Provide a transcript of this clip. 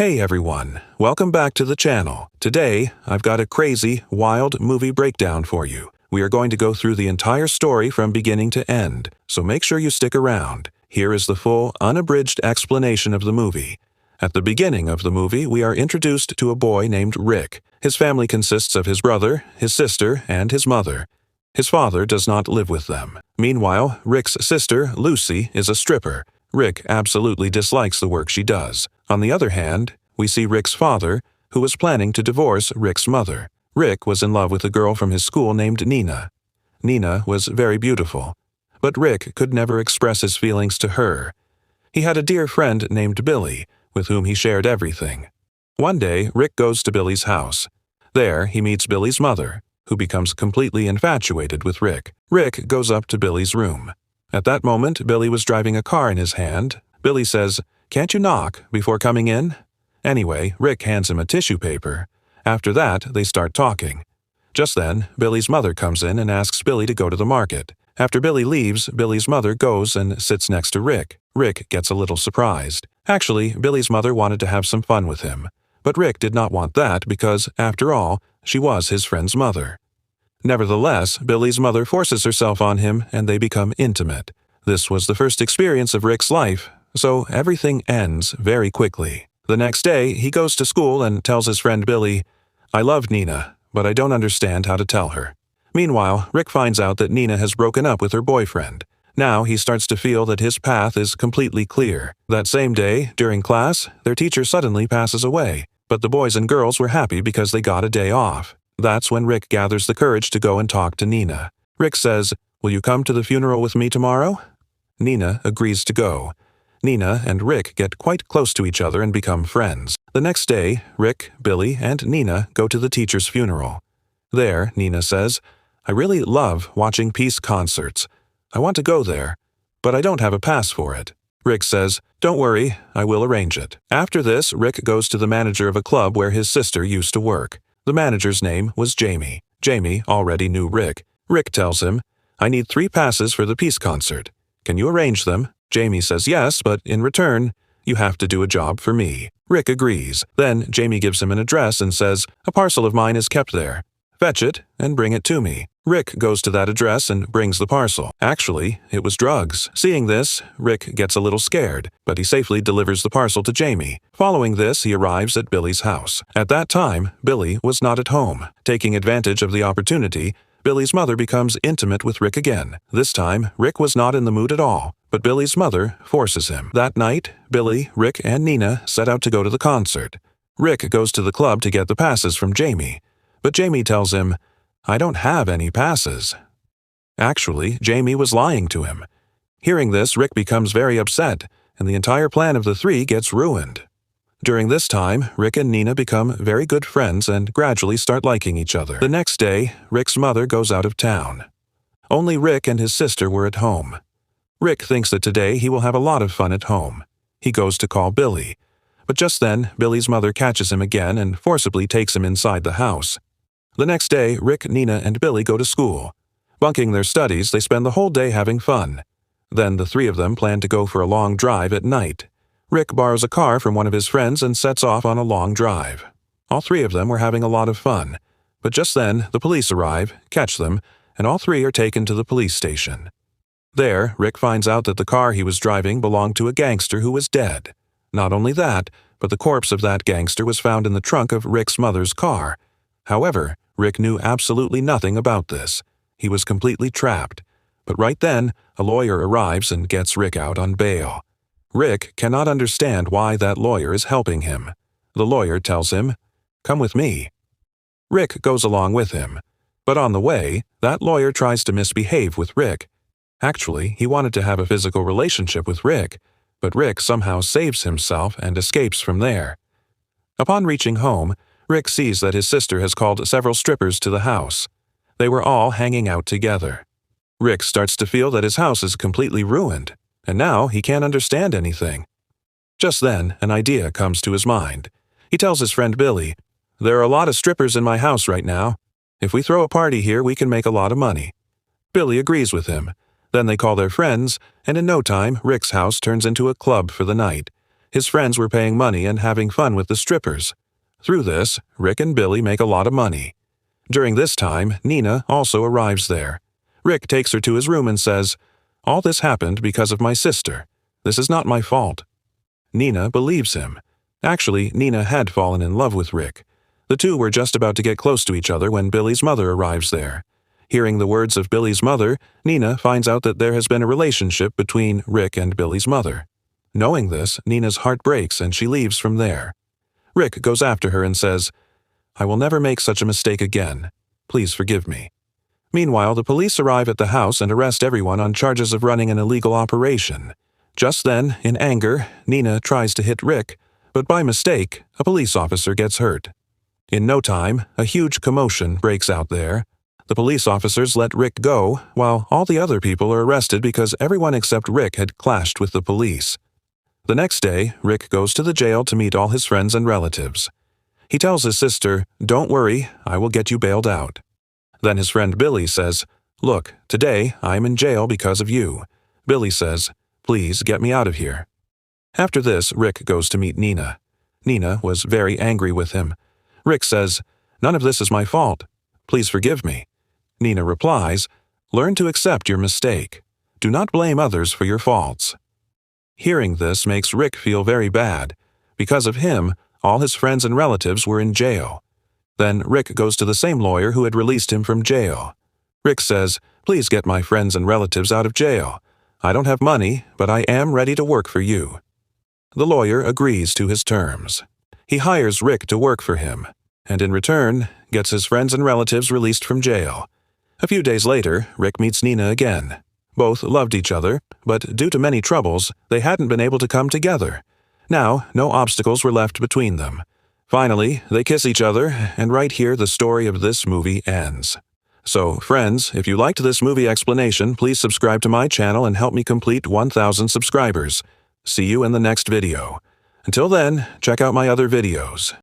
Hey everyone, welcome back to the channel. Today, I've got a crazy, wild movie breakdown for you. We are going to go through the entire story from beginning to end, so make sure you stick around. Here is the full, unabridged explanation of the movie. At the beginning of the movie, we are introduced to a boy named Rick. His family consists of his brother, his sister, and his mother. His father does not live with them. Meanwhile, Rick's sister, Lucy, is a stripper. Rick absolutely dislikes the work she does. On the other hand, we see Rick's father, who was planning to divorce Rick's mother. Rick was in love with a girl from his school named Nina. Nina was very beautiful, but Rick could never express his feelings to her. He had a dear friend named Billy, with whom he shared everything. One day, Rick goes to Billy's house. There, he meets Billy's mother, who becomes completely infatuated with Rick. Rick goes up to Billy's room. At that moment, Billy was driving a car in his hand. Billy says, "Can't you knock before coming in?" Anyway, Rick hands him a tissue paper. After that, they start talking. Just then, Billy's mother comes in and asks Billy to go to the market. After Billy leaves, Billy's mother goes and sits next to Rick. Rick gets a little surprised. Actually, Billy's mother wanted to have some fun with him. But Rick did not want that because, after all, she was his friend's mother. Nevertheless, Billy's mother forces herself on him and they become intimate. This was the first experience of Rick's life, so everything ends very quickly. The next day, he goes to school and tells his friend Billy, "I love Nina, but I don't understand how to tell her." Meanwhile, Rick finds out that Nina has broken up with her boyfriend. Now he starts to feel that his path is completely clear. That same day, during class, their teacher suddenly passes away, but the boys and girls were happy because they got a day off. That's when Rick gathers the courage to go and talk to Nina. Rick says, "Will you come to the funeral with me tomorrow?" Nina agrees to go. Nina and Rick get quite close to each other and become friends. The next day, Rick, Billy, and Nina go to the teacher's funeral. There, Nina says, "I really love watching peace concerts. I want to go there, but I don't have a pass for it." Rick says, "Don't worry, I will arrange it." After this, Rick goes to the manager of a club where his sister used to work. The manager's name was Jamie. Jamie already knew Rick. Rick tells him, "I need 3 passes for the peace concert. Can you arrange them?" Jamie says yes, but in return, you have to do a job for me. Rick agrees. Then Jamie gives him an address and says, "A parcel of mine is kept there. Fetch it and bring it to me." Rick goes to that address and brings the parcel. Actually, it was drugs. Seeing this, Rick gets a little scared, but he safely delivers the parcel to Jamie. Following this, he arrives at Billy's house. At that time, Billy was not at home. Taking advantage of the opportunity, Billy's mother becomes intimate with Rick again. This time, Rick was not in the mood at all, but Billy's mother forces him. That night, Billy, Rick, and Nina set out to go to the concert. Rick goes to the club to get the passes from Jamie, but Jamie tells him, "I don't have any passes." Actually, Jamie was lying to him. Hearing this, Rick becomes very upset, and the entire plan of the 3 gets ruined. During this time, Rick and Nina become very good friends and gradually start liking each other. The next day, Rick's mother goes out of town. Only Rick and his sister were at home. Rick thinks that today he will have a lot of fun at home. He goes to call Billy, but just then, Billy's mother catches him again and forcibly takes him inside the house. The next day, Rick, Nina, and Billy go to school. Bunking their studies, they spend the whole day having fun. Then the 3 of them plan to go for a long drive at night. Rick borrows a car from one of his friends and sets off on a long drive. All 3 of them were having a lot of fun, but just then the police arrive, catch them, and all 3 are taken to the police station. There, Rick finds out that the car he was driving belonged to a gangster who was dead. Not only that, but the corpse of that gangster was found in the trunk of Rick's mother's car. However, Rick knew absolutely nothing about this. He was completely trapped. But right then, a lawyer arrives and gets Rick out on bail. Rick cannot understand why that lawyer is helping him. The lawyer tells him, "Come with me." Rick goes along with him. But on the way, that lawyer tries to misbehave with Rick. Actually, he wanted to have a physical relationship with Rick, but Rick somehow saves himself and escapes from there. Upon reaching home, Rick sees that his sister has called several strippers to the house. They were all hanging out together. Rick starts to feel that his house is completely ruined, and now he can't understand anything. Just then, an idea comes to his mind. He tells his friend Billy, "There are a lot of strippers in my house right now. If we throw a party here, we can make a lot of money." Billy agrees with him. Then they call their friends, and in no time, Rick's house turns into a club for the night. His friends were paying money and having fun with the strippers. Through this, Rick and Billy make a lot of money. During this time, Nina also arrives there. Rick takes her to his room and says, "All this happened because of my sister. This is not my fault." Nina believes him. Actually, Nina had fallen in love with Rick. The two were just about to get close to each other when Billy's mother arrives there. Hearing the words of Billy's mother, Nina finds out that there has been a relationship between Rick and Billy's mother. Knowing this, Nina's heart breaks and she leaves from there. Rick goes after her and says, "I will never make such a mistake again. Please forgive me." Meanwhile, the police arrive at the house and arrest everyone on charges of running an illegal operation. Just then, in anger, Nina tries to hit Rick, but by mistake, a police officer gets hurt. In no time, a huge commotion breaks out there. The police officers let Rick go, while all the other people are arrested because everyone except Rick had clashed with the police. The next day, Rick goes to the jail to meet all his friends and relatives. He tells his sister, "Don't worry, I will get you bailed out." Then his friend Billy says, "Look, today I am in jail because of you." Billy says, "Please get me out of here." After this, Rick goes to meet Nina. Nina was very angry with him. Rick says, "None of this is my fault. Please forgive me." Nina replies, "Learn to accept your mistake. Do not blame others for your faults." Hearing this makes Rick feel very bad. Because of him, all his friends and relatives were in jail. Then Rick goes to the same lawyer who had released him from jail. Rick says, "Please get my friends and relatives out of jail. I don't have money, but I am ready to work for you." The lawyer agrees to his terms. He hires Rick to work for him, and in return, gets his friends and relatives released from jail. A few days later, Rick meets Nina again. Both loved each other, but due to many troubles, they hadn't been able to come together. Now, no obstacles were left between them. Finally, they kiss each other, and right here the story of this movie ends. So, friends, if you liked this movie explanation, please subscribe to my channel and help me complete 1,000 subscribers. See you in the next video. Until then, check out my other videos.